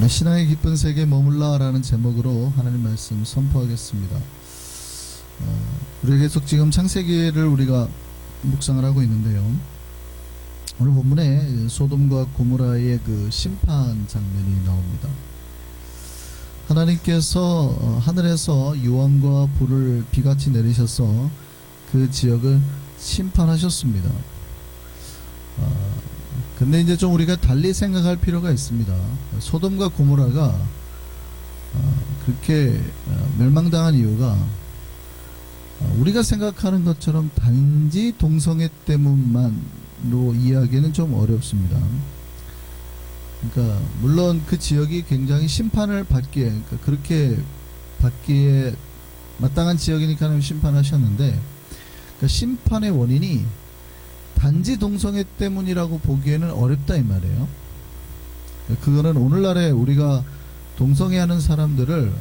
신앙의 깊은 세계에 머물라라는 제목으로 하나님 말씀 선포하겠습니다. 우리가 계속 지금 창세기를 우리가 묵상을 하고 있는데요. 오늘 본문에 소돔과 고모라의 그 심판 장면이 나옵니다. 하나님께서 하늘에서 유황과 불을 비같이 내리셔서 그 지역을 심판하셨습니다. 근데 이제 좀 우리가 달리 생각할 필요가 있습니다. 소돔과 고모라가 그렇게 멸망당한 이유가 우리가 생각하는 것처럼 단지 동성애 때문만로 이해하기는 좀 어렵습니다. 그러니까 물론 그 지역이 굉장히 심판을 받기에, 그러니까 그렇게 받기에 마땅한 지역이니까 심판하셨는데, 그러니까 심판의 원인이 단지 동성애 때문이라고 보기에는 어렵다 이 말이에요. 그거는 오늘날에 우리가 동성애하는 사람들을,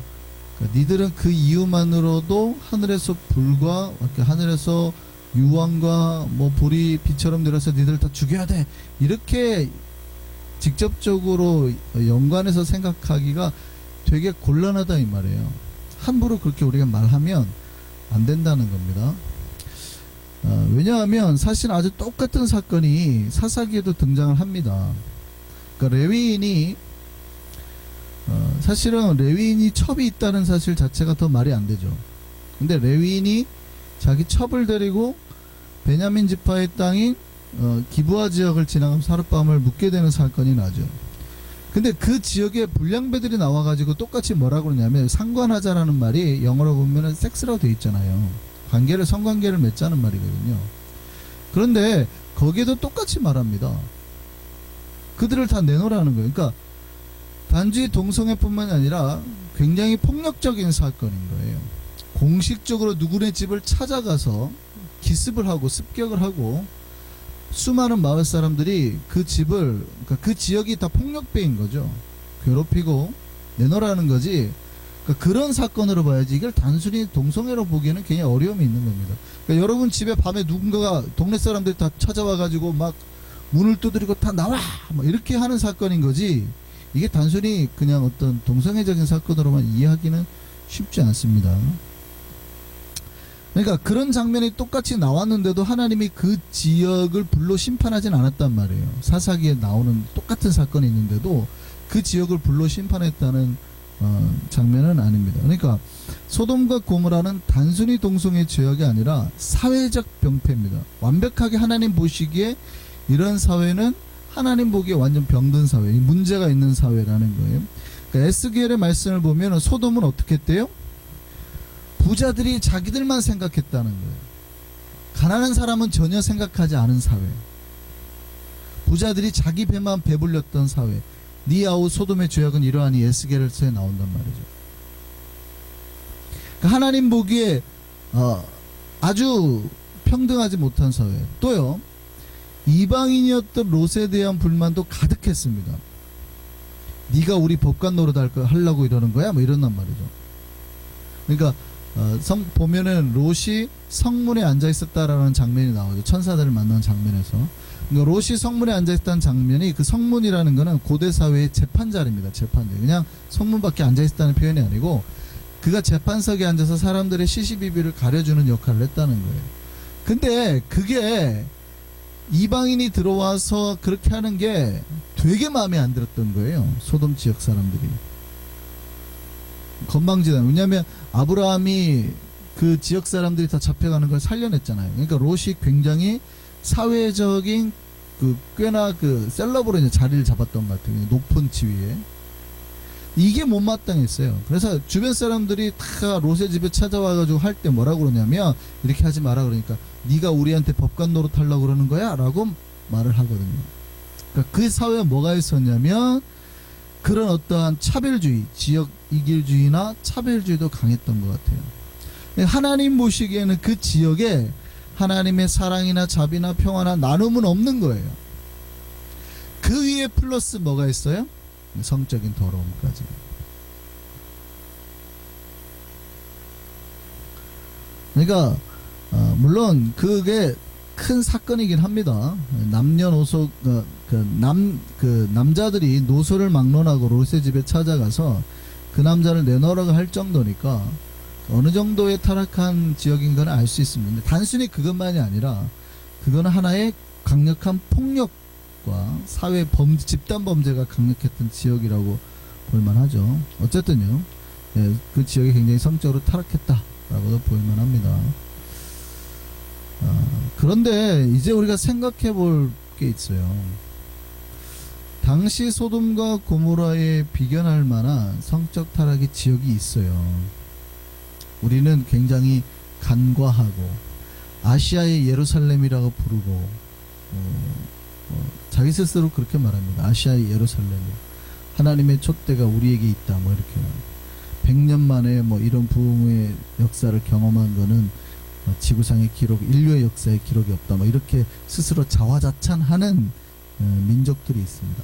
그러니까 니들은 그 이유만으로도 하늘에서 불과 하늘에서 유황과 뭐 불이 비처럼 내려서 니들 다 죽여야 돼, 이렇게 직접적으로 연관해서 생각하기가 되게 곤란하다 이 말이에요. 함부로 그렇게 우리가 말하면 안 된다는 겁니다. 왜냐하면 사실 아주 똑같은 사건이 사사기에도 등장을 합니다. 그러니까 레위인이 사실은 레위인이 첩이 있다는 사실 자체가 더 말이 안 되죠. 근데 레위인이 자기 첩을 데리고 베냐민 지파의 땅인 기브아 지역을 지나가면서 하룻밤을 묵게 되는 사건이 나죠. 근데 그 지역에 불량배들이 나와가지고 똑같이 뭐라고 그러냐면 상관하자라는 말이 영어로 보면은 섹스라고 돼 있잖아요. 성관계를 맺자는 말이거든요. 그런데 거기에도 똑같이 말합니다. 그들을 다 내놓으라는 거예요. 그러니까 단지 동성애뿐만 아니라 굉장히 폭력적인 사건인 거예요. 공식적으로 누구네 집을 찾아가서 기습을 하고 습격을 하고 수많은 마을 사람들이 그 집을, 그러니까 그 지역이 다 폭력배인 거죠. 괴롭히고 내놓으라는 거지. 그러니까 그런 사건으로 봐야지 이걸 단순히 동성애로 보기에는 굉장히 어려움이 있는 겁니다. 그러니까 여러분 집에 밤에 누군가가 동네 사람들이 다 찾아와가지고 막 문을 두드리고 다 나와! 뭐 이렇게 하는 사건인 거지, 이게 단순히 그냥 어떤 동성애적인 사건으로만 이해하기는 쉽지 않습니다. 그러니까 그런 장면이 똑같이 나왔는데도 하나님이 그 지역을 불로 심판하진 않았단 말이에요. 사사기에 나오는 똑같은 사건이 있는데도 그 지역을 불로 심판했다는 장면은 아닙니다. 그러니까 소돔과 고모라는 단순히 동성애 죄악이 아니라 사회적 병폐입니다. 완벽하게 하나님 보시기에 이런 사회는 하나님 보기에 완전 병든 사회, 문제가 있는 사회라는 거예요. 그러니까 에스겔의 말씀을 보면 소돔은 어떻게 했대요? 부자들이 자기들만 생각했다는 거예요. 가난한 사람은 전혀 생각하지 않은 사회. 부자들이 자기 배만 배불렸던 사회. 니아우 소돔의 죄악은 이러하니 에스겔서에 나온단 말이죠. 그러니까 하나님 보기에 아주 평등하지 못한 사회. 또요, 이방인이었던 롯에 대한 불만도 가득했습니다. 네가 우리 법관 노릇 하려고 이러는 거야? 뭐 이런단 말이죠. 그러니까 보면은 롯이 성문에 앉아 있었다라는 장면이 나오죠. 천사들을 만난 장면에서. 그러니까 롯이 성문에 앉아 있었다는 장면이, 그 성문이라는 거는 고대 사회의 재판자리입니다. 재판자. 그냥 성문밖에 앉아 있었다는 표현이 아니고 그가 재판석에 앉아서 사람들의 시시비비를 가려주는 역할을 했다는 거예요. 근데 그게 이방인이 들어와서 그렇게 하는 게 되게 마음에 안 들었던 거예요. 소돔 지역 사람들이. 건방지다. 왜냐하면 아브라함이 그 지역 사람들이 다 잡혀가는 걸 살려냈잖아요. 그러니까 롯이 굉장히 사회적인 꽤나 셀럽으로 이제 자리를 잡았던 것 같아요. 높은 지위에. 이게 못마땅했어요. 그래서 주변 사람들이 다 롯의 집에 찾아와가지고 할 때 뭐라고 그러냐면, 이렇게 하지 마라 그러니까, 네가 우리한테 법관 노릇 하려고 그러는 거야? 라고 말을 하거든요. 그러니까 그 사회에 뭐가 있었냐면 그런 어떠한 차별주의, 지역 이길주의나 차별주의도 강했던 것 같아요. 하나님 보시기에는 그 지역에 하나님의 사랑이나 자비나 평화나 나눔은 없는 거예요. 그 위에 플러스 뭐가 있어요? 성적인 더러움까지. 그러니까 물론 그게 큰 사건이긴 합니다. 남녀노소 그 남자들이 노소를 막론하고 롯의 집에 찾아가서 그 남자를 내놓으라고 할 정도니까 어느 정도의 타락한 지역인 건 알 수 있습니다. 단순히 그것만이 아니라 그거는 하나의 강력한 폭력과 사회 집단 범죄가 강력했던 지역이라고 볼만하죠. 어쨌든요, 예, 그 지역이 굉장히 성적으로 타락했다라고도 볼만합니다. 그런데 이제 우리가 생각해 볼 게 있어요. 당시 소돔과 고모라에 비견할 만한 성적 타락의 지역이 있어요. 우리는 굉장히 간과하고 아시아의 예루살렘이라고 부르고 자기 스스로 그렇게 말합니다. 아시아의 예루살렘, 하나님의 촛대가 우리에게 있다, 뭐 이렇게 100년 만에 뭐 이런 부흥의 역사를 경험한 거는 지구상의 기록, 인류의 역사의 기록이 없다, 뭐 이렇게 스스로 자화자찬하는 민족들이 있습니다.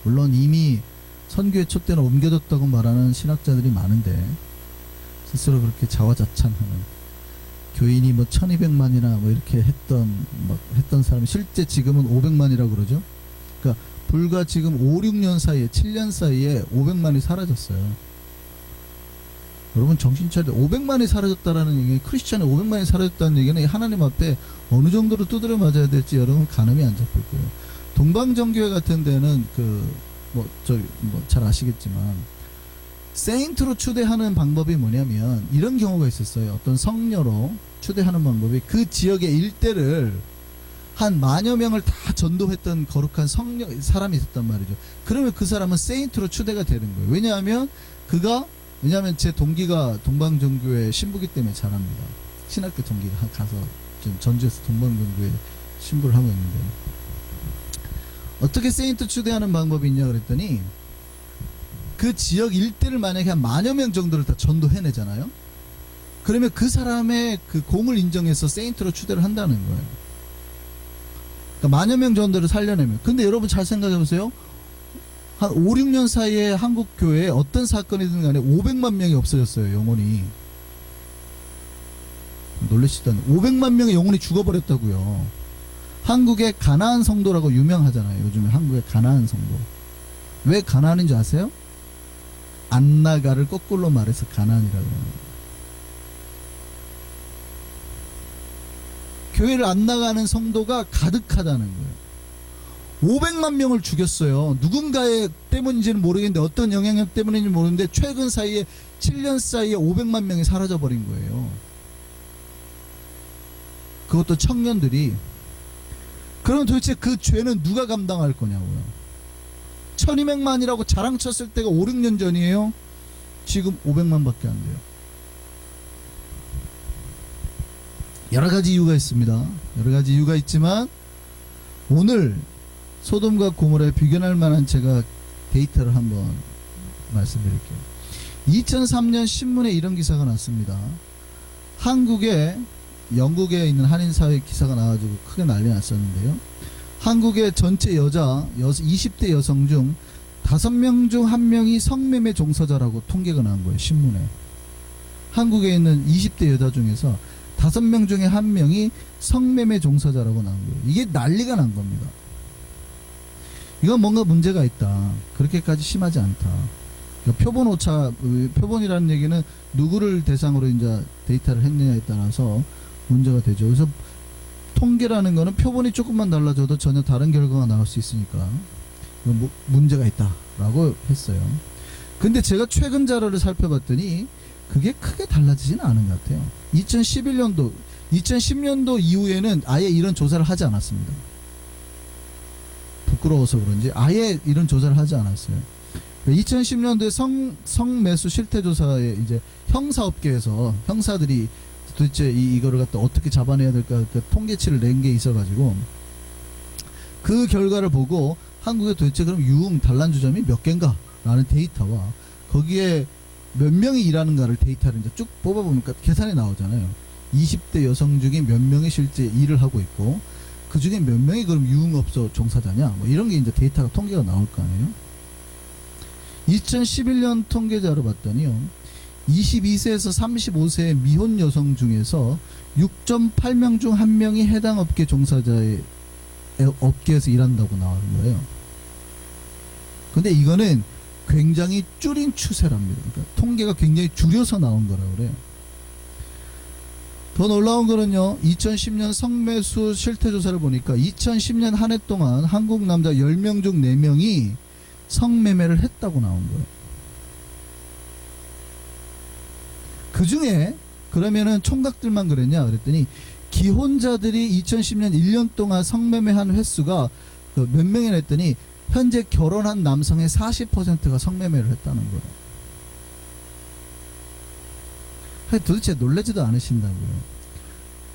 물론 이미 선교의 촛대는 옮겨졌다고 말하는 신학자들이 많은데 스스로 그렇게 자화자찬하는, 교인이 뭐 1200만이나 뭐 이렇게 했던 사람이 실제 지금은 500만이라고 그러죠. 그러니까 불과 지금 5, 6년 사이에, 7년 사이에 500만이 사라졌어요. 여러분 정신 차려. 500만이 사라졌다라는 얘기, 크리스천의 500만이 사라졌다는 얘기는 하나님 앞에 어느 정도로 두드려 맞아야 될지 여러분 가늠이 안 잡힐 거예요. 동방정교회 같은 데는 잘 아시겠지만 세인트로 추대하는 방법이 뭐냐면 이런 경우가 있었어요. 어떤 성녀로 추대하는 방법이 그 지역의 일대를 한 10,000여 명을 다 전도했던 거룩한 사람이 있었단 말이죠. 그러면 그 사람은 세인트로 추대가 되는 거예요. 왜냐하면 제 동기가 동방정교회 신부기 때문에 잘 압니다. 신학교 동기가 가서 지금 전주에서 동방정교회 신부를 하고 있는데, 어떻게 세인트 추대하는 방법이 있냐 그랬더니 그 지역 일대를 만약에 한 10,000여 명 정도를 다 전도해내잖아요. 그러면 그 사람의 그 공을 인정해서 세인트로 추대를 한다는 거예요. 그러니까 10,000여 명 정도를 살려내면. 근데 여러분 잘 생각해 보세요. 한 5, 6년 사이에 한국 교회에 어떤 사건이든 간에 500만 명이 없어졌어요. 영혼이. 놀라시다니. 500만 명의 영혼이 죽어버렸다고요. 한국의 가나안 성도라고 유명하잖아요. 요즘에 한국의 가나안 성도. 왜 가나안인 줄 아세요? 안나가를 거꾸로 말해서 가나안이라고 합니다. 교회를 안 나가는 성도가 가득하다는 거예요. 500만 명을 죽였어요. 누군가의 때문인지는 모르겠는데, 어떤 영향력 때문인지 모르는데 최근 사이에 7년 사이에 500만 명이 사라져버린 거예요. 그것도 청년들이. 그럼 도대체 그 죄는 누가 감당할 거냐고요. 1200만이라고 자랑쳤을 때가 5, 6년 전이에요. 지금 500만밖에 안 돼요. 여러 가지 이유가 있습니다. 여러 가지 이유가 있지만 오늘 소돔과 고모라에 비견할 만한 제가 데이터를 한번 말씀드릴게요. 2003년 신문에 이런 기사가 났습니다. 영국에 있는 한인사회 기사가 나와가지고 크게 난리 났었는데요. 한국의 전체 20대 여성 중 5명 중 1명이 성매매 종사자라고 통계가 나온 거예요. 신문에. 한국에 있는 20대 여자 중에서 5명 중에 1명이 성매매 종사자라고 나온 거예요. 이게 난리가 난 겁니다. 이건 뭔가 문제가 있다. 그렇게까지 심하지 않다. 그러니까 표본 오차, 표본이라는 얘기는 누구를 대상으로 이제 데이터를 했느냐에 따라서 문제가 되죠. 그래서 통계라는 거는 표본이 조금만 달라져도 전혀 다른 결과가 나올 수 있으니까 문제가 있다라고 했어요. 근데 제가 최근 자료를 살펴봤더니 그게 크게 달라지지는 않은 것 같아요. 2010년도 이후에는 아예 이런 조사를 하지 않았습니다. 부끄러워서 그런지 아예 이런 조사를 하지 않았어요. 2010년도에 성매수 실태조사에 이제 형사업계에서 형사들이 도대체 이거를 갖다 어떻게 잡아내야 될까 통계치를 낸 게 있어가지고 그 결과를 보고 한국에 도대체 그럼 유흥 단란주점이 몇 개인가 라는 데이터와 거기에 몇 명이 일하는가를 데이터를 이제 쭉 뽑아보니까 계산이 나오잖아요. 20대 여성 중에 몇 명이 실제 일을 하고 있고 그 중에 몇 명이 그럼 유흥업소 종사자냐 뭐 이런 게 이제 데이터가 통계가 나올 거 아니에요. 2011년 통계자로 봤더니요. 22세에서 35세의 미혼 여성 중에서 6.8명 중 1명이 해당 업계 종사자의 업계에서 일한다고 나오는 거예요. 근데 이거는 굉장히 줄인 추세랍니다. 그러니까 통계가 굉장히 줄여서 나온 거라고 그래요. 더 놀라운 거는요, 2010년 성매수 실태조사를 보니까 2010년 한 해 동안 한국 남자 10명 중 4명이 성매매를 했다고 나온 거예요. 그 중에 그러면은 총각들만 그랬냐 그랬더니 기혼자들이 2010년 1년 동안 성매매한 횟수가 몇 명이나 했더니 현재 결혼한 남성의 40%가 성매매를 했다는 거예요. 도대체 놀라지도 않으신다고요.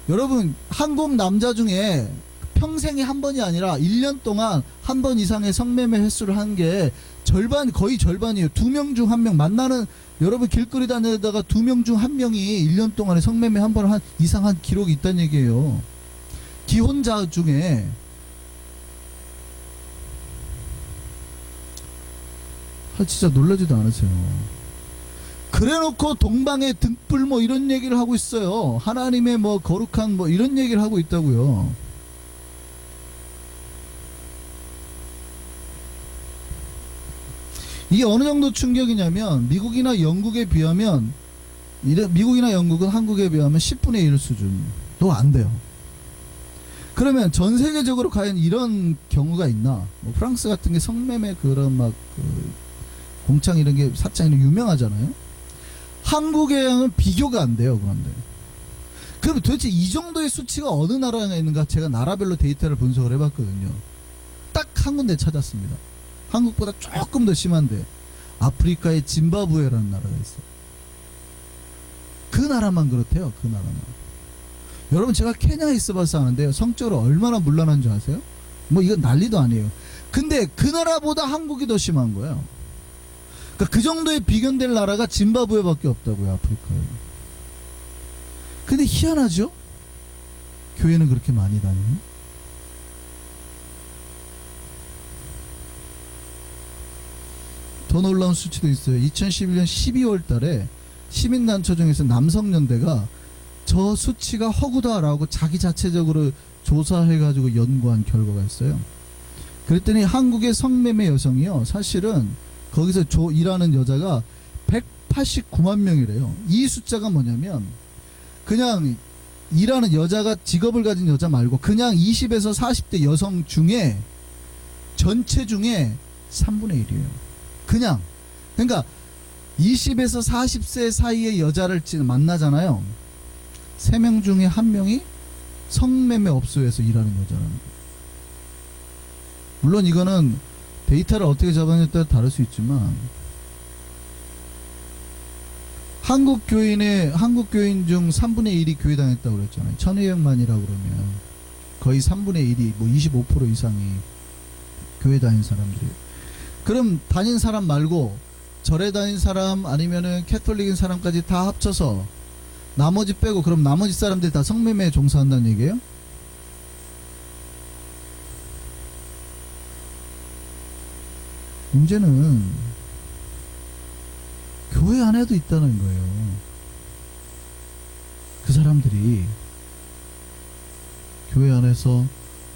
여러분, 한국 남자 중에 평생에 한 번이 아니라 1년 동안 한 번 이상의 성매매 횟수를 한 게 거의 절반이에요. 2명 중 1명 만나는, 여러분 길거리 다니다가 2명 중 1명이 1년 동안에 성매매 한 번 이상 한 기록이 있다는 얘기예요. 기혼자 중에. 진짜 놀라지도 않으세요. 그래놓고 동방의 등불 뭐 이런 얘기를 하고 있어요. 하나님의 뭐 거룩한 뭐 이런 얘기를 하고 있다고요. 이게 어느 정도 충격이냐면 미국이나 영국에 비하면, 미국이나 영국은 한국에 비하면 10분의 1 수준도 안 돼요. 그러면 전 세계적으로 과연 이런 경우가 있나? 뭐 프랑스 같은 게 성매매 그런 막 공창 이런 게 사창이 유명하잖아요. 한국에는 비교가 안 돼요. 그런데 그럼 도대체 이 정도의 수치가 어느 나라에 있는가? 제가 나라별로 데이터를 분석을 해봤거든요. 딱 한 군데 찾았습니다. 한국보다 조금 더 심한데 아프리카의 짐바브웨라는 나라가 있어요. 그 나라만 그렇대요. 그 나라만. 여러분, 제가 케냐에 있어봐서 아는데요, 성적으로 얼마나 문란한 줄 아세요? 뭐 이건 난리도 아니에요. 근데 그 나라보다 한국이 더 심한 거예요. 그러니까 그 정도의 비견될 나라가 짐바브웨밖에 없다고요, 아프리카에. 근데 희한하죠? 교회는 그렇게 많이 다니는? 더 놀라운 수치도 있어요. 2011년 12월 달에 시민단체 중에서 남성연대가 저 수치가 허구다라고 자기 자체적으로 조사해가지고 연구한 결과가 있어요. 그랬더니 한국의 성매매 여성이요, 사실은 거기서 일하는 여자가 189만 명이래요. 이 숫자가 뭐냐면, 그냥 일하는 여자가, 직업을 가진 여자 말고 그냥 20에서 40대 여성 중에 전체 중에 3분의 1이에요. 그냥. 그러니까 20에서 40세 사이의 여자를 만나잖아요. 3명 중에 1명이 성매매 업소에서 일하는 여자라는 거예요. 물론 이거는 데이터를 어떻게 잡았냐에 따라 다를 수 있지만, 한국 교인 중 3분의 1이 교회 다녔다고 그랬잖아요. 1200만이라고 그러면 거의 3분의 1이 뭐 25% 이상이 교회 다닌 사람들이에요. 그럼 다닌 사람 말고 절에 다닌 사람 아니면은 캐톨릭인 사람까지 다 합쳐서 나머지 빼고, 그럼 나머지 사람들이 다 성매매에 종사한다는 얘기예요? 문제는 교회 안에도 있다는 거예요. 그 사람들이 교회 안에서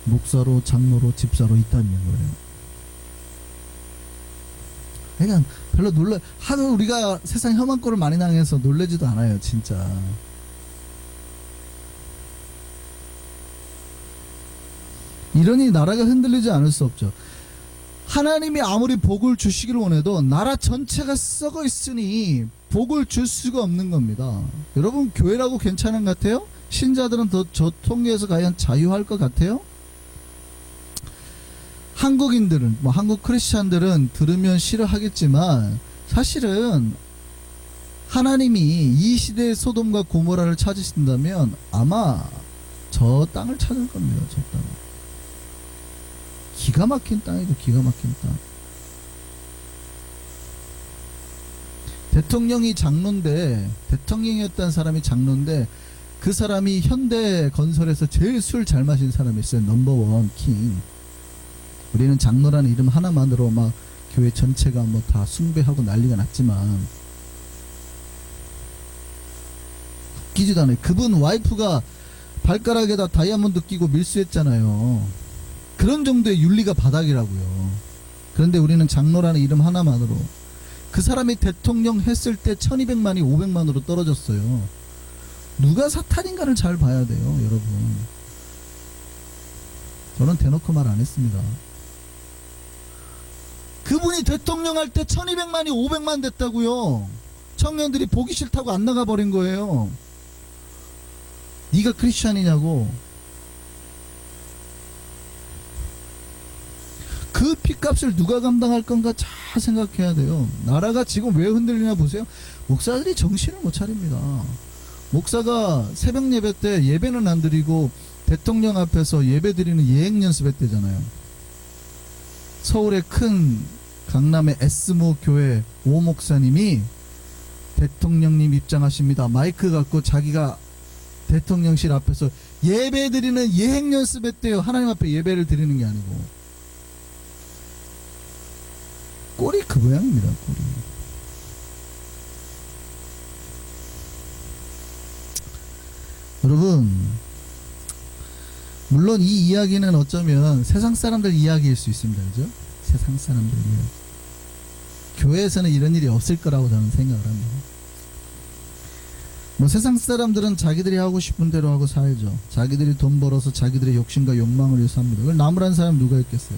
목사로, 장로로, 집사로 있다는 거예요. 그러니까 별로 하도 우리가 세상 험한 꼴을 많이 당해서 놀라지도 않아요, 진짜. 이러니 나라가 흔들리지 않을 수 없죠. 하나님이 아무리 복을 주시기를 원해도 나라 전체가 썩어 있으니 복을 줄 수가 없는 겁니다. 여러분, 교회라고 괜찮은 것 같아요? 신자들은 더 저 통계에서 과연 자유할 것 같아요? 한국인들은, 한국 크리스찬들은 들으면 싫어하겠지만, 사실은 하나님이 이 시대의 소돔과 고모라를 찾으신다면 아마 저 땅을 찾을 겁니다. 저 땅. 기가 막힌 땅이죠. 기가 막힌 땅. 대통령이었던 사람이 장로인데, 그 사람이 현대 건설에서 제일 술 잘 마신 사람이 있어요. 넘버원 킹. 우리는 장로라는 이름 하나만으로 막 교회 전체가 뭐 다 숭배하고 난리가 났지만, 웃기지도 않아요. 그분 와이프가 발가락에다 다이아몬드 끼고 밀수했잖아요. 그 그런 정도의 윤리가 바닥이라고요. 그런데 우리는 장로라는 이름 하나만으로 그 사람이 대통령 했을 때 1200만이 500만으로 떨어졌어요. 누가 사탄인가를 잘 봐야 돼요, 여러분. 저는 대놓고 말 안 했습니다. 그분이 대통령 할 때 1200만이 500만 됐다고요. 청년들이 보기 싫다고 안 나가버린 거예요. 네가 크리스찬이냐고. 그 핏값을 누가 감당할 건가 잘 생각해야 돼요. 나라가 지금 왜 흔들리나 보세요. 목사들이 정신을 못 차립니다. 목사가 새벽 예배 때 예배는 안 드리고 대통령 앞에서 예배 드리는 예행 연습했대잖아요. 서울의 큰 강남의 에스모 교회 오 목사님이 대통령님 입장하십니다. 마이크 갖고 자기가 대통령실 앞에서 예배 드리는 예행 연습했대요. 하나님 앞에 예배를 드리는 게 아니고. 꼴이 그 모양입니다. 꼴이. 여러분, 물론 이 이야기는 어쩌면 세상 사람들 이야기일 수 있습니다. 그죠? 세상 사람들 이야기. 교회에서는 이런 일이 없을 거라고 저는 생각을 합니다. 뭐 세상 사람들은 자기들이 하고 싶은 대로 하고 살죠. 자기들이 돈 벌어서 자기들의 욕심과 욕망을 위해서 합니다. 그걸 나무라는 사람 누가 있겠어요?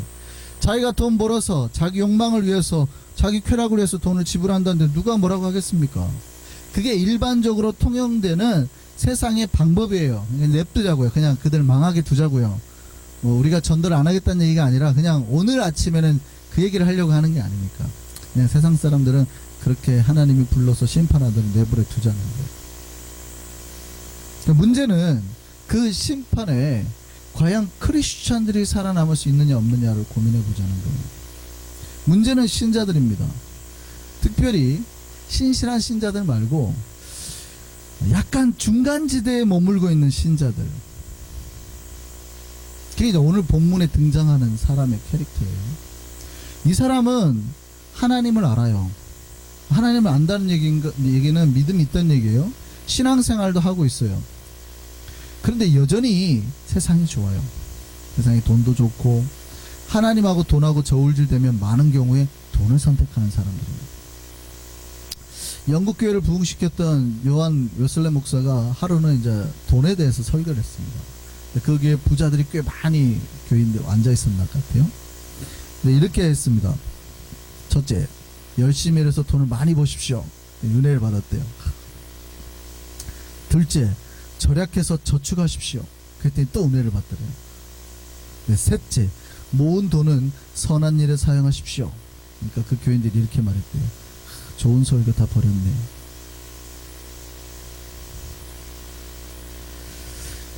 자기가 돈 벌어서 자기 욕망을 위해서 자기 쾌락을 위해서 돈을 지불한다는데 누가 뭐라고 하겠습니까? 그게 일반적으로 통용되는 세상의 방법이에요. 그냥 냅두자고요. 그냥 그들 망하게 두자고요. 뭐 우리가 전도를 안 하겠다는 얘기가 아니라 그냥 오늘 아침에는 그 얘기를 하려고 하는 게 아니니까. 그냥 세상 사람들은 그렇게 하나님이 불러서 심판하도록 내버려 두자는 거예요. 문제는 그 심판에 과연 크리스찬들이 살아남을 수 있느냐 없느냐를 고민해 보자는 거예요. 문제는 신자들입니다. 특별히 신실한 신자들 말고 약간 중간지대에 머물고 있는 신자들. 그게 이제 오늘 본문에 등장하는 사람의 캐릭터예요. 이 사람은 하나님을 알아요. 하나님을 안다는 얘기는 믿음이 있다는 얘기예요. 신앙생활도 하고 있어요. 그런데 여전히 세상이 좋아요. 세상에 돈도 좋고 하나님하고 돈하고 저울질되면 많은 경우에 돈을 선택하는 사람들입니다. 영국 교회를 부흥시켰던 요한 웨슬레 목사가 하루는 이제 돈에 대해서 설교를 했습니다. 그 교회 부자들이 꽤 많이 교인들 앉아 있었나 같아요. 이렇게 했습니다. 첫째, 열심히 일해서 돈을 많이 버십시오. 은혜를 받았대요. 둘째, 절약해서 저축하십시오. 그랬더니 또 은혜를 받더래요. 셋째, 모은 돈은 선한 일에 사용하십시오. 그러니까 그 교인들이 이렇게 말했대요. 좋은 설교 다 버렸네.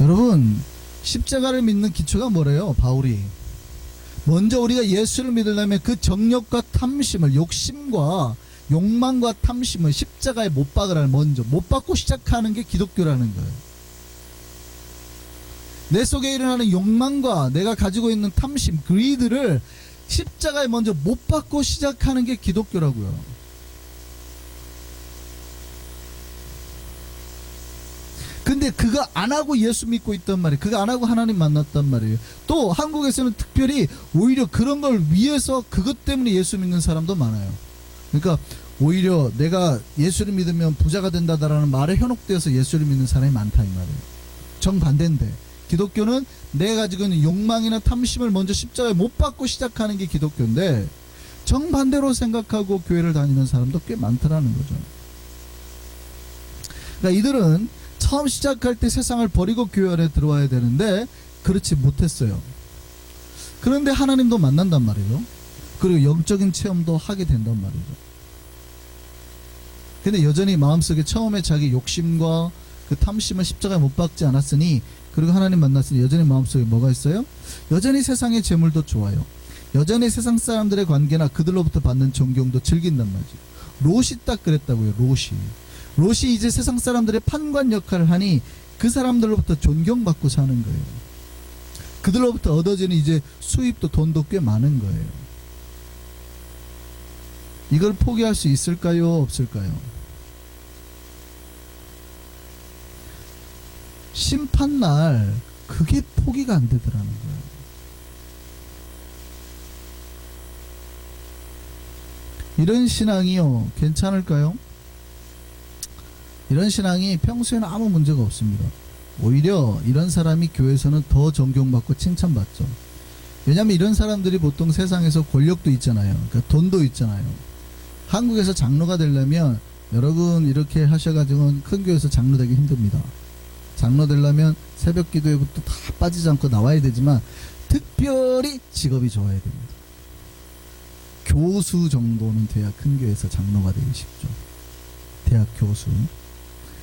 여러분, 십자가를 믿는 기초가 뭐래요? 바울이 먼저 우리가 예수를 믿으려면 그 정욕과 탐심을, 욕심과 욕망과 탐심을 십자가에 못 박으라. 먼저 못 박고 시작하는 게 기독교라는 거예요. 내 속에 일어나는 욕망과 내가 가지고 있는 탐심, 그리드를 십자가에 먼저 못 박고 시작하는 게 기독교라고요. 근데 그거 안 하고 예수 믿고 있단 말이에요. 그거 안 하고 하나님 만났단 말이에요. 또 한국에서는 특별히 오히려 그런 걸 위해서 그것 때문에 예수 믿는 사람도 많아요. 그러니까 오히려 내가 예수를 믿으면 부자가 된다라는 말에 현혹되어서 예수를 믿는 사람이 많다 이 말이에요. 정반대인데 기독교는 내가 가지고 있는 욕망이나 탐심을 먼저 십자가에 못 박고 시작하는 게 기독교인데 정반대로 생각하고 교회를 다니는 사람도 꽤 많더라는 거죠. 그러니까 이들은 처음 시작할 때 세상을 버리고 교회 안에 들어와야 되는데 그렇지 못했어요. 그런데 하나님도 만난단 말이죠. 그리고 영적인 체험도 하게 된단 말이죠. 근데 여전히 마음속에 처음에 자기 욕심과 그 탐심을 십자가에 못 박지 않았으니, 그리고 하나님 만났으니 여전히 마음속에 뭐가 있어요? 여전히 세상의 재물도 좋아요. 여전히 세상 사람들의 관계나 그들로부터 받는 존경도 즐긴단 말이죠. 롯이 딱 그랬다고요. 롯이 이제 세상 사람들의 판관 역할을 하니 그 사람들로부터 존경받고 사는 거예요. 그들로부터 얻어지는 이제 수입도 돈도 꽤 많은 거예요. 이걸 포기할 수 있을까요? 없을까요? 심판날 그게 포기가 안 되더라는 거예요. 이런 신앙이요, 괜찮을까요? 이런 신앙이 평소에는 아무 문제가 없습니다. 오히려 이런 사람이 교회에서는 더 존경받고 칭찬받죠. 왜냐하면 이런 사람들이 보통 세상에서 권력도 있잖아요. 그러니까 돈도 있잖아요. 한국에서 장로가 되려면 여러분 이렇게 하셔가지고 큰 교회에서 장로 되기 힘듭니다. 장로 되려면 새벽 기도회부터 다 빠지지 않고 나와야 되지만 특별히 직업이 좋아야 됩니다. 교수 정도는 돼야 큰 교회에서 장로가 되기 쉽죠. 대학 교수,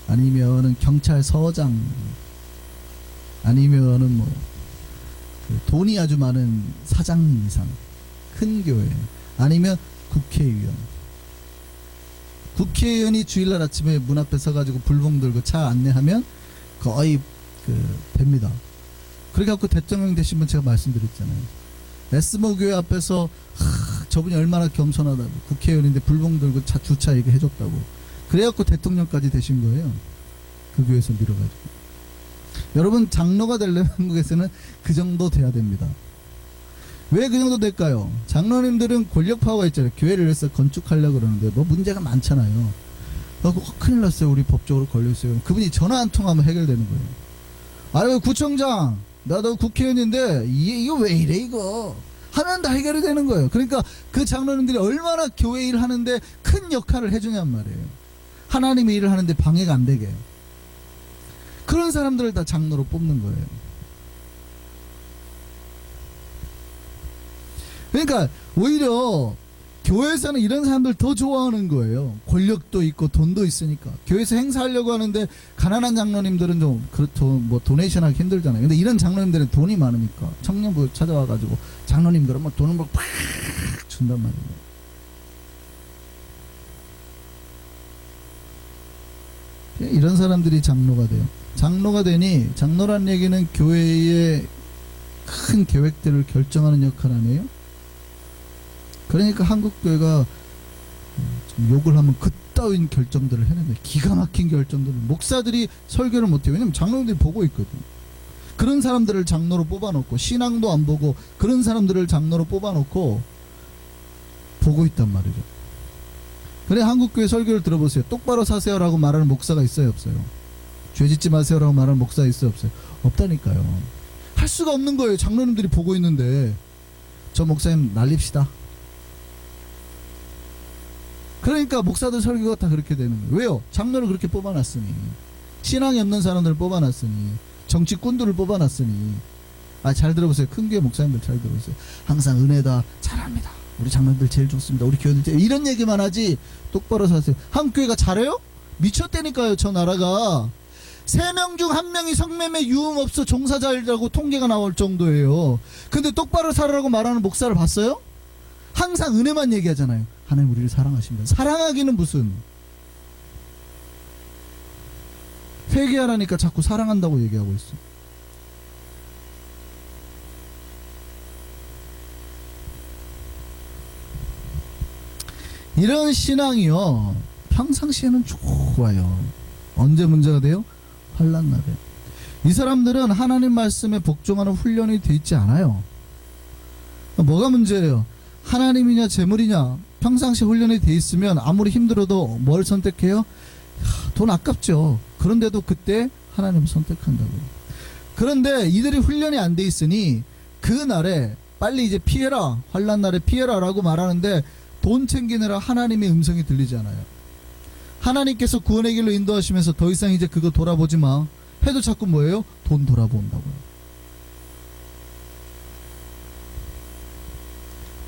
아니면은 경찰서장, 아니면은 뭐 돈이 아주 많은 사장님 이상, 큰 교회, 아니면 국회의원. 국회의원이 주일날 아침에 문 앞에 서가지고 불봉 들고 차 안내하면 거의 됩니다. 그래갖고 대통령 되신 분 제가 말씀드렸잖아요. 에스모 교회 앞에서 저분이 얼마나 겸손하다고, 국회의원인데 불봉 들고 차 주차 얘기해줬다고, 그래갖고 대통령까지 되신 거예요. 그 교회에서 밀어가지고. 여러분, 장로가 되려면 한국에서는 그 정도 돼야 됩니다. 왜 그 정도 될까요? 장로님들은 권력 파워가 있잖아요. 교회를 위해서 건축하려고 그러는데 뭐 문제가 많잖아요. 큰일 났어요. 우리 법적으로 걸렸어요. 그분이 전화 한 통하면 해결되는 거예요. 아유, 구청장, 나도 국회의원인데 이거 왜 이래 이거 하면 다 해결이 되는 거예요. 그러니까 그 장로님들이 얼마나 교회 일 하는데 큰 역할을 해주냔 말이에요. 하나님의 일을 하는데 방해가 안 되게. 그런 사람들을 다 장로로 뽑는 거예요. 그러니까 오히려 교회에서는 이런 사람들 더 좋아하는 거예요. 권력도 있고 돈도 있으니까. 교회에서 행사하려고 하는데 가난한 장로님들은 좀 그렇죠. 뭐 도네이션 하기 힘들잖아요. 근데 이런 장로님들은 돈이 많으니까 청년부 찾아와가지고 장로님들은 뭐 돈을 막 팍 준단 말이에요. 이런 사람들이 장로가 돼요. 장로가 되니, 장로란 얘기는 교회의 큰 계획들을 결정하는 역할 아니에요? 그러니까 한국교회가 좀 욕을 하면 그따윈 결정들을 해내는, 기가 막힌 결정들을. 목사들이 설교를 못해요. 왜냐면 장로들이 보고 있거든. 그런 사람들을 장로로 뽑아놓고, 신앙도 안 보고 그런 사람들을 장로로 뽑아놓고 보고 있단 말이죠. 그래, 한국교회 설교를 들어보세요. 똑바로 사세요라고 말하는 목사가 있어요, 없어요? 죄짓지 마세요라고 말하는 목사가 있어요, 없어요? 없다니까요. 할 수가 없는 거예요. 장로님들이 보고 있는데. 저 목사님 날립시다. 그러니까 목사들 설교가 다 그렇게 되는 거예요. 왜요? 장로를 그렇게 뽑아놨으니, 신앙이 없는 사람들을 뽑아놨으니, 정치꾼들을 뽑아놨으니. 잘 들어보세요. 큰 교회 목사님들 잘 들어보세요. 항상 은혜다, 잘합니다, 우리 장로들 제일 좋습니다, 우리 교회들 제일, 이런 얘기만 하지 똑바로 사세요. 한국교회가 잘해요? 미쳤다니까요. 저 나라가 3명 중 1명이 성매매 유흥업소 종사자라고 통계가 나올 정도예요. 근데 똑바로 살아라고 말하는 목사를 봤어요? 항상 은혜만 얘기하잖아요. 하나님 우리를 사랑하십니다. 사랑하기는 무슨, 회개하라니까 자꾸 사랑한다고 얘기하고 있어. 이런 신앙이요, 평상시에는 좋아요. 언제 문제가 돼요? 환난 날에. 이 사람들은 하나님 말씀에 복종하는 훈련이 돼 있지 않아요. 뭐가 문제예요? 하나님이냐 재물이냐. 평상시 훈련이 돼 있으면 아무리 힘들어도 뭘 선택해요? 돈 아깝죠. 그런데도 그때 하나님을 선택한다고. 그런데 이들이 훈련이 안 돼 있으니 그 날에 빨리 이제 피해라, 환난 날에 피해라라고 말하는데 돈 챙기느라 하나님의 음성이 들리지 않아요. 하나님께서 구원의 길로 인도하시면서 더 이상 이제 그거 돌아보지 마 해도 자꾸 뭐예요? 돈 돌아본다고요.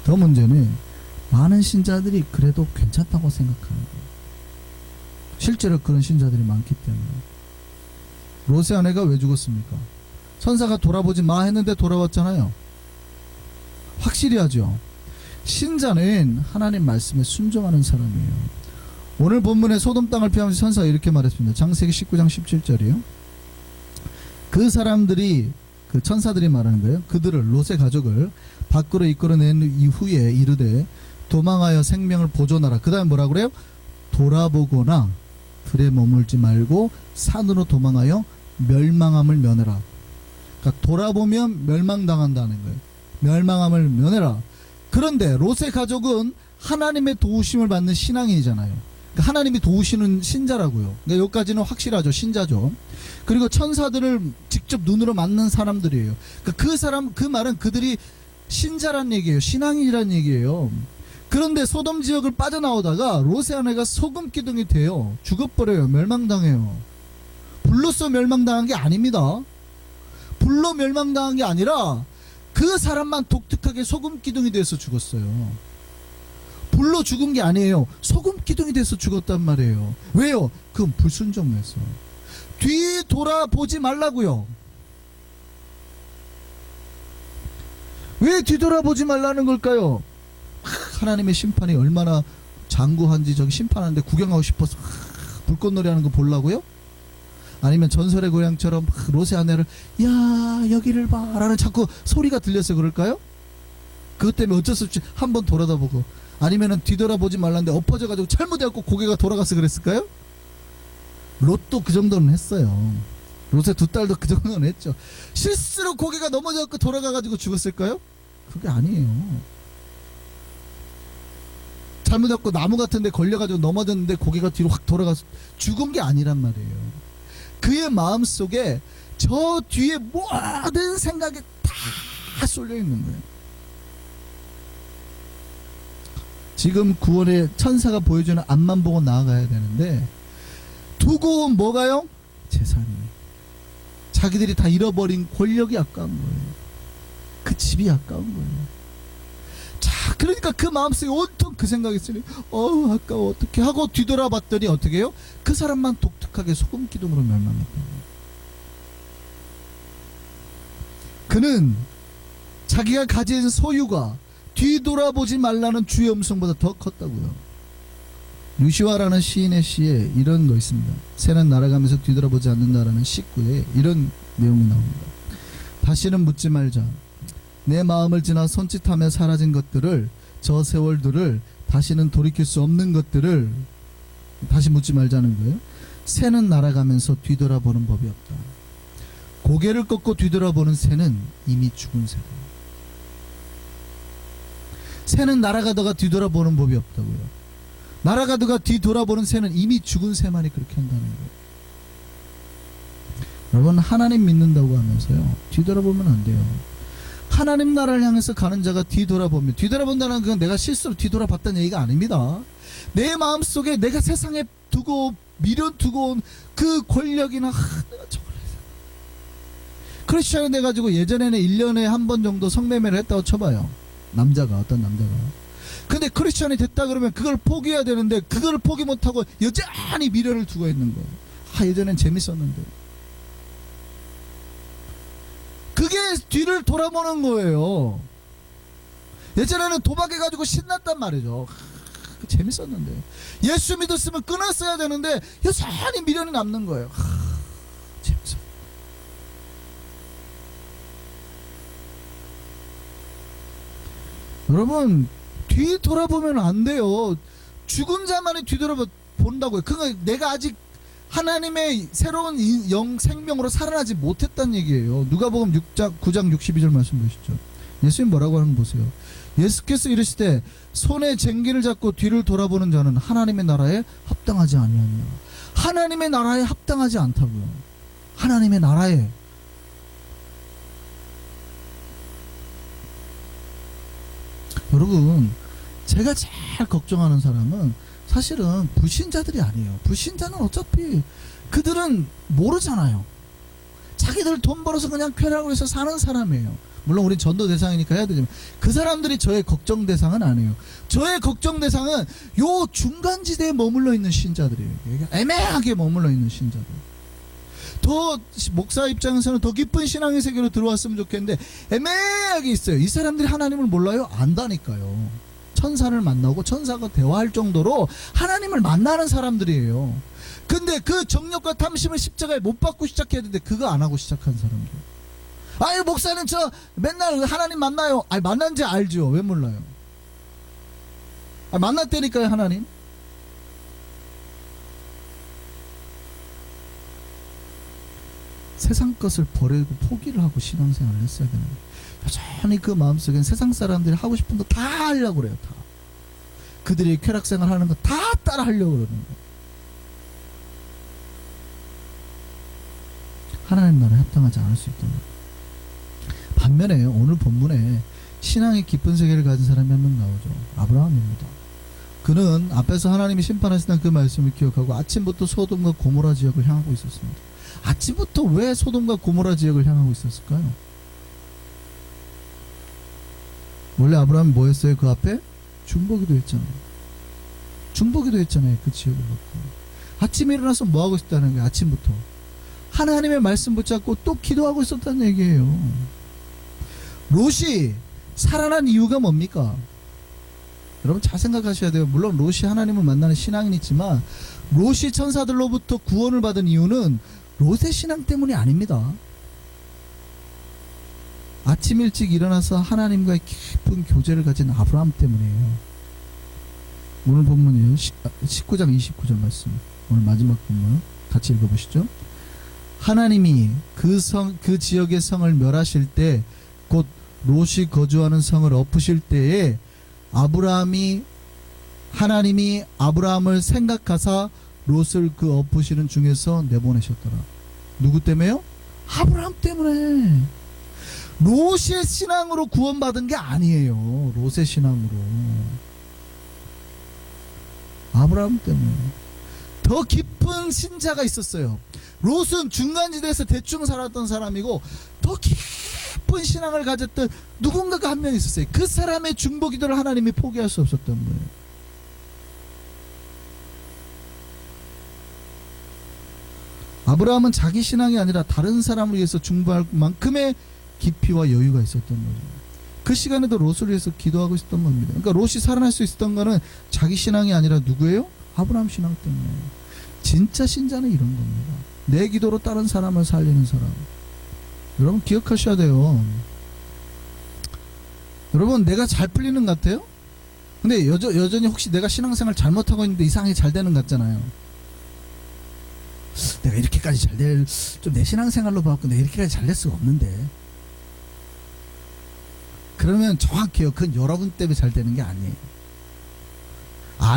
더 문제는 많은 신자들이 그래도 괜찮다고 생각하는 거예요. 실제로 그런 신자들이 많기 때문에. 롯의 아내가 왜 죽었습니까? 천사가 돌아보지 마 했는데 돌아왔잖아요. 확실히 하죠. 신자는 하나님 말씀에 순종하는 사람이에요. 오늘 본문에 소돔 땅을 피하면서 천사가 이렇게 말했습니다. 창세기 19장 17절이요. 그 사람들이, 그 천사들이 말하는 거예요. 그들을, 롯의 가족을 밖으로 이끌어낸 이후에 이르되 도망하여 생명을 보존하라. 그 다음에 뭐라 그래요? 돌아보거나 들에 머물지 말고 산으로 도망하여 멸망함을 면해라. 그러니까 돌아보면 멸망당한다는 거예요. 멸망함을 면해라. 그런데 롯의 가족은 하나님의 도우심을 받는 신앙인이잖아요. 그러니까 하나님이 도우시는 신자라고요. 그러니까 여기까지는 확실하죠. 신자죠. 그리고 천사들을 직접 눈으로 만난 사람들이에요. 그러니까 그 말은 그들이 신자란 얘기예요. 신앙인이란 얘기예요. 그런데 소돔 지역을 빠져나오다가 롯의 아내가 소금 기둥이 돼요. 죽어버려요. 멸망당해요. 불로써 멸망당한 게 아닙니다. 불로 멸망당한 게 아니라 그 사람만 독특하게 소금 기둥이 돼서 죽었어요. 불로 죽은 게 아니에요. 소금 기둥이 돼서 죽었단 말이에요. 왜요? 그건 불순종했어. 뒤 돌아보지 말라고요. 왜 뒤돌아보지 말라는 걸까요? 하나님의 심판이 얼마나 장구한지 저기 심판하는데 구경하고 싶어서 불꽃놀이 하는 거 보려고요? 아니면 전설의 고향처럼 롯의 아내를 야 여기를 봐 라는 자꾸 소리가 들려서 그럴까요? 그것 때문에 어쩔 수 없이 한번 돌아다보고, 아니면은 뒤돌아보지 말라는데 엎어져가지고 잘못해갖고 고개가 돌아가서 그랬을까요? 롯도 그 정도는 했어요. 롯의 두 딸도 그 정도는 했죠. 실수로 고개가 넘어져갖고 돌아가가지고 죽었을까요? 그게 아니에요. 잘못해갖고 나무 같은 데 걸려가지고 넘어졌는데 고개가 뒤로 확 돌아가서 죽은 게 아니란 말이에요. 그의 마음속에 저 뒤에 모든 생각이 다 쏠려 있는 거예요. 지금 구원의 천사가 보여주는 앞만 보고 나아가야 되는데 두고 온 뭐가요? 재산이. 자기들이 다 잃어버린 권력이 아까운 거예요. 그 집이 아까운 거예요. 자, 그러니까 그 마음속에 온통 그 생각이 있으니 아까워 어떻게 하고 뒤돌아봤더니 어떻게 해요? 그 사람만 독특하게 소금 기둥으로 멸망했던 거예요. 그는 자기가 가진 소유가 뒤돌아보지 말라는 주의 음성보다 더 컸다고요. 유시화라는 시인의 시에 이런 거 있습니다. 새는 날아가면서 뒤돌아보지 않는다라는 19에 이런 내용이 나옵니다. 다시는 묻지 말자. 내 마음을 지나 손짓하며 사라진 것들을, 저 세월들을, 다시는 돌이킬 수 없는 것들을 다시 묻지 말자는 거예요. 새는 날아가면서 뒤돌아보는 법이 없다. 고개를 꺾고 뒤돌아보는 새는 이미 죽은 새다. 새는 날아가다가 뒤돌아보는 법이 없다고요. 날아가다가 뒤돌아보는 새는 이미 죽은 새만이 그렇게 한다는 거예요. 여러분, 하나님 믿는다고 하면서요, 뒤돌아보면 안 돼요. 하나님 나라를 향해서 가는 자가 뒤돌아보면, 뒤돌아본다는 건 내가 실수로 뒤돌아봤다는 얘기가 아닙니다. 내 마음속에 내가 세상에 두고 미련두고 온 그 권력이나 내가 저걸 해서 크리스천이 돼가지고 예전에는 1년에 한 번 정도 성매매를 했다고 쳐봐요. 어떤 남자가. 근데 크리스천이 됐다 그러면 그걸 포기해야 되는데 그걸 포기 못하고 여전히 미련을 두고 있는 거예요. 예전엔 재밌었는데. 그게 뒤를 돌아보는 거예요. 예전에는 도박해가지고 신났단 말이죠. 재밌었는데. 예수 믿었으면 끊었어야 되는데 여전히 미련이 남는 거예요. 재밌어. 여러분, 뒤돌아보면 안 돼요. 죽은 자만이 뒤돌아본다고요. 그러니까 내가 아직 하나님의 새로운 생명으로 살아나지 못했다는 얘기예요. 누가복음 9장 62절 말씀 보시죠. 예수님 뭐라고 하는 거 보세요. 예수께서 이르시되 손에 쟁기를 잡고 뒤를 돌아보는 자는 하나님의 나라에 합당하지 아니하니라. 하나님의 나라에 합당하지 않다고요. 하나님의 나라에. 여러분, 제가 제일 걱정하는 사람은 사실은 불신자들이 아니에요. 불신자는 어차피 그들은 모르잖아요. 자기들 돈 벌어서 그냥 쾌락을 해서 사는 사람이에요. 물론 우린 전도 대상이니까 해야 되지만 그 사람들이 저의 걱정 대상은 아니에요. 저의 걱정 대상은 요 중간지대에 머물러 있는 신자들이에요. 애매하게 머물러 있는 신자들. 더 목사 입장에서는 더 깊은 신앙의 세계로 들어왔으면 좋겠는데 애매하게 있어요. 이 사람들이 하나님을 몰라요? 안다니까요. 천사를 만나고 천사가 대화할 정도로 하나님을 만나는 사람들이에요. 근데 그 정욕과 탐심을 십자가에 못 박고 시작해야 되는데 그거 안 하고 시작한 사람들. 아유, 목사님 저 맨날 하나님 만나요. 아니, 만난지 알죠. 왜 몰라요? 만났다니까요, 하나님. 세상 것을 버리고 포기를 하고 신앙생활을 했어야 되는 거예요. 여전히 그 마음속엔 세상 사람들이 하고 싶은 거 다 하려고 그래요. 다. 그들이 쾌락생활 하는 거 다 따라 하려고 그러는 거예요. 하나님 나라에 합당하지 않을 수 있다는 거예요. 반면에 오늘 본문에 신앙의 깊은 세계를 가진 사람이 한 명 나오죠. 아브라함입니다. 그는 앞에서 하나님이 심판하시던 그 말씀을 기억하고 아침부터 소돔과 고모라 지역을 향하고 있었습니다. 아침부터 왜 소돔과 고모라 지역을 향하고 있었을까요? 원래 아브라함이 뭐 했어요? 그 앞에? 중보기도 했잖아요. 중보기도 했잖아요. 그 지역을 놓고. 아침에 일어나서 뭐 하고 있었다는 거예요? 아침부터 하나님의 말씀 붙잡고 또 기도하고 있었다는 얘기예요. 롯이 살아난 이유가 뭡니까? 여러분 잘 생각하셔야 돼요. 물론 롯이 하나님을 만나는 신앙인 있지만 롯이 천사들로부터 구원을 받은 이유는 롯의 신앙 때문이 아닙니다. 아침 일찍 일어나서 하나님과의 깊은 교제를 가진 아브라함 때문이에요. 오늘 본문이에요. 19장 29절 말씀. 오늘 마지막 본문 같이 읽어보시죠. 하나님이 그 지역의 성을 멸하실 때, 곧 롯이 거주하는 성을 엎으실 때에 하나님이 아브라함을 생각하사 롯을 그 엎으시는 중에서 내보내셨더라. 누구 때문에요? 아브라함 때문에. 롯의 신앙으로 구원받은 게 아니에요. 롯의 신앙으로. 아브라함 때문에. 더 깊은 신자가 있었어요. 롯은 중간지대에서 대충 살았던 사람이고 더 깊은 신앙을 가졌던 누군가가 한 명 있었어요. 그 사람의 중보기도를 하나님이 포기할 수 없었던 거예요. 아브라함은 자기 신앙이 아니라 다른 사람을 위해서 중보할 만큼의 깊이와 여유가 있었던 거죠. 그 시간에도 롯을 위해서 기도하고 있었던 겁니다. 그러니까 롯이 살아날 수 있었던 거는 자기 신앙이 아니라 누구예요? 아브라함 신앙 때문에. 진짜 신자는 이런 겁니다. 내 기도로 다른 사람을 살리는 사람. 여러분 기억하셔야 돼요. 여러분 내가 잘 풀리는 것 같아요? 근데 여전히 혹시 내가 신앙생활 잘못하고 있는데 이상하게 잘 되는 것 같잖아요. 내가 이렇게까지 좀 내 신앙생활로 봐갖고 내가 이렇게까지 잘 될 수가 없는데. 그러면 정확해요. 그건 여러분 때문에 잘 되는 게 아니에요.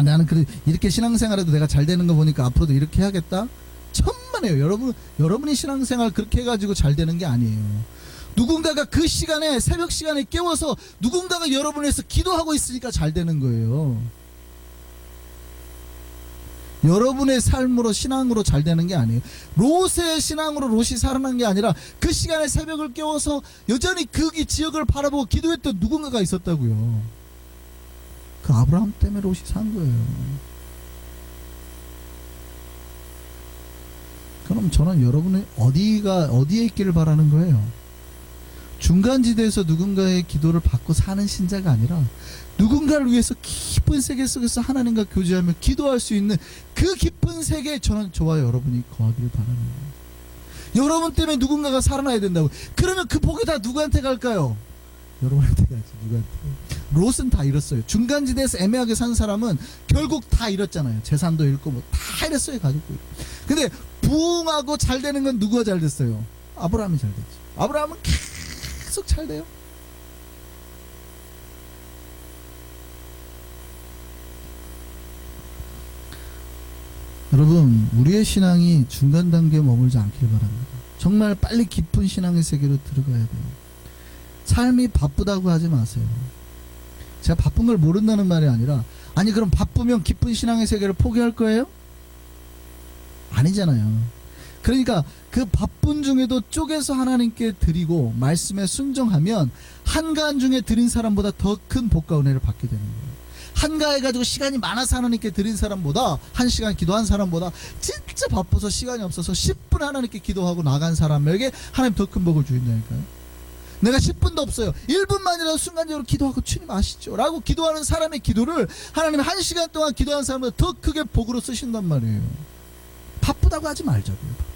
나는 그래 이렇게 신앙생활해도 내가 잘 되는 거 보니까 앞으로도 이렇게 해야겠다. 천만에요. 여러분이 신앙생활 그렇게 해가지고 잘 되는 게 아니에요. 누군가가 그 시간에 새벽 시간에 깨워서 누군가가 여러분을 위해서 기도하고 있으니까 잘 되는 거예요. 여러분의 삶으로 신앙으로 잘 되는 게 아니에요. 롯의 신앙으로 롯이 살아난 게 아니라 그 시간에 새벽을 깨워서 여전히 그 지역을 바라보고 기도했던 누군가가 있었다고요. 그 아브라함 때문에 롯이 산 거예요. 그럼 저는 여러분이 어디에 있기를 바라는 거예요? 중간지대에서 누군가의 기도를 받고 사는 신자가 아니라 누군가를 위해서 깊은 세계 속에서 하나님과 교제하며 기도할 수 있는 그 깊은 세계에 저와 여러분이 거하기를 바라는 거예요. 여러분 때문에 누군가가 살아나야 된다고. 그러면 그 복이 다 누구한테 갈까요? 여러분한테 가지. 누구한테? 롯은 다 잃었어요. 중간지대에서 애매하게 산 사람은 결국 다 잃었잖아요. 재산도 잃고 뭐 다 잃었어요. 가족도 잃고. 근데 부흥하고 잘 되는 건 누구가 잘 됐어요? 아브라함이 잘 됐죠. 아브라함은 계속 잘 돼요. 여러분 우리의 신앙이 중간 단계에 머물지 않길 바랍니다. 정말 빨리 깊은 신앙의 세계로 들어가야 돼요. 삶이 바쁘다고 하지 마세요. 제가 바쁜 걸 모른다는 말이 아니라 아니 그럼 바쁘면 깊은 신앙의 세계를 포기할 거예요? 아니잖아요. 그러니까 그 바쁜 중에도 쪼개서 하나님께 드리고 말씀에 순종하면 한가한 중에 드린 사람보다 더 큰 복과 은혜를 받게 되는 거예요. 한가해가지고 시간이 많아서 하나님께 드린 사람보다 1시간 기도한 사람보다 진짜 바빠서 시간이 없어서 10분 하나님께 기도하고 나간 사람에게 하나님 더 큰 복을 주신다니까요. 내가 10분도 없어요. 1분만이라도 순간적으로 기도하고 주님 아시죠? 라고 기도하는 사람의 기도를 하나님 1시간 동안 기도하는 사람보다 더 크게 복으로 쓰신단 말이에요. 바쁘다고 하지 말자고요.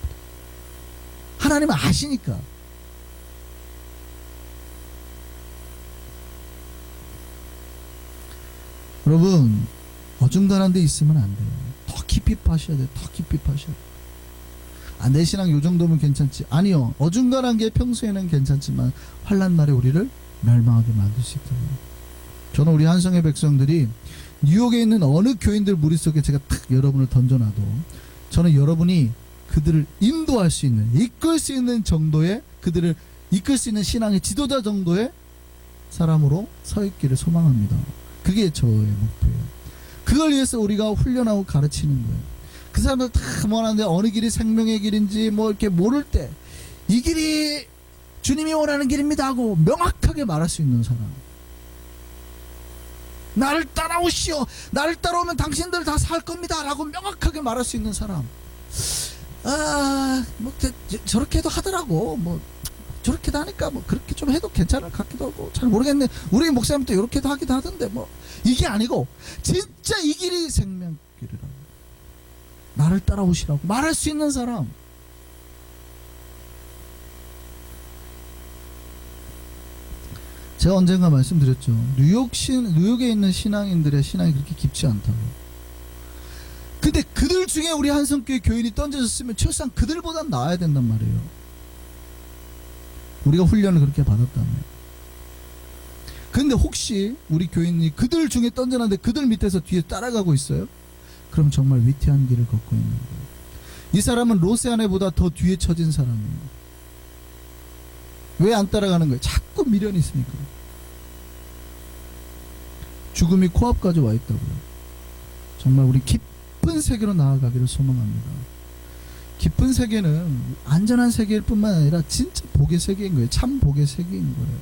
하나님은 아시니까. 여러분 어중간한 데 있으면 안 돼요. 더 깊이 파셔야 돼요. 더 깊이 파셔야 돼요. 내 신앙 요 정도면 괜찮지. 아니요. 어중간한 게 평소에는 괜찮지만 환난 날에 우리를 멸망하게 만들 수 있다고요. 저는 우리 한성의 백성들이 뉴욕에 있는 어느 교인들 무릿속에 제가 탁 여러분을 던져놔도 저는 여러분이 그들을 인도할 수 있는, 이끌 수 있는 정도의, 그들을 이끌 수 있는 신앙의 지도자 정도의 사람으로 서 있기를 소망합니다. 그게 저의 목표예요. 그걸 위해서 우리가 훈련하고 가르치는 거예요. 그 사람들 다 원하는데 어느 길이 생명의 길인지 뭐 이렇게 모를 때 이 길이 주님이 원하는 길입니다 하고 명확하게 말할 수 있는 사람. 나를 따라오시오. 나를 따라오면 당신들 다 살 겁니다 라고 명확하게 말할 수 있는 사람. 뭐 저렇게 해도 하더라고. 뭐 저렇게도 하니까 뭐 그렇게 좀 해도 괜찮을 것 같기도 하고, 잘 모르겠네. 우리 목사님도 이렇게도 하기도 하던데, 뭐 이게 아니고 진짜 이 길이 생명길이라고, 나를 따라오시라고 말할 수 있는 사람. 제가 언젠가 말씀드렸죠. 뉴욕에 있는 신앙인들의 신앙이 그렇게 깊지 않다고. 근데 그들 중에 우리 한성교회 교인이 던져졌으면 최소한 그들보단 나아야 된단 말이에요. 우리가 훈련을 그렇게 받았다면. 근데 혹시 우리 교인이 그들 중에 던져놨는데 그들 밑에서 뒤에 따라가고 있어요? 그럼 정말 위태한 길을 걷고 있는 거예요. 이 사람은 로세아네보다 더 뒤에 처진 사람이에요. 왜 안 따라가는 거예요? 자꾸 미련이 있으니까. 죽음이 코앞까지 와 있다고요. 정말 우리 깊은 세계로 나아가기를 소망합니다. 깊은 세계는 안전한 세계일 뿐만 아니라 진짜 복의 세계인 거예요. 참 복의 세계인 거예요.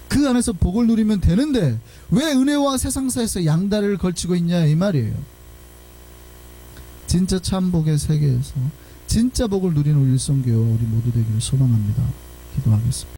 그 안에서 복을 누리면 되는데 왜 은혜와 세상사에서 양다리를 걸치고 있냐 이 말이에요. 진짜 참 복의 세계에서 진짜 복을 누리는 우리 일성교회와 우리 모두 되기를 소망합니다. 기도하겠습니다.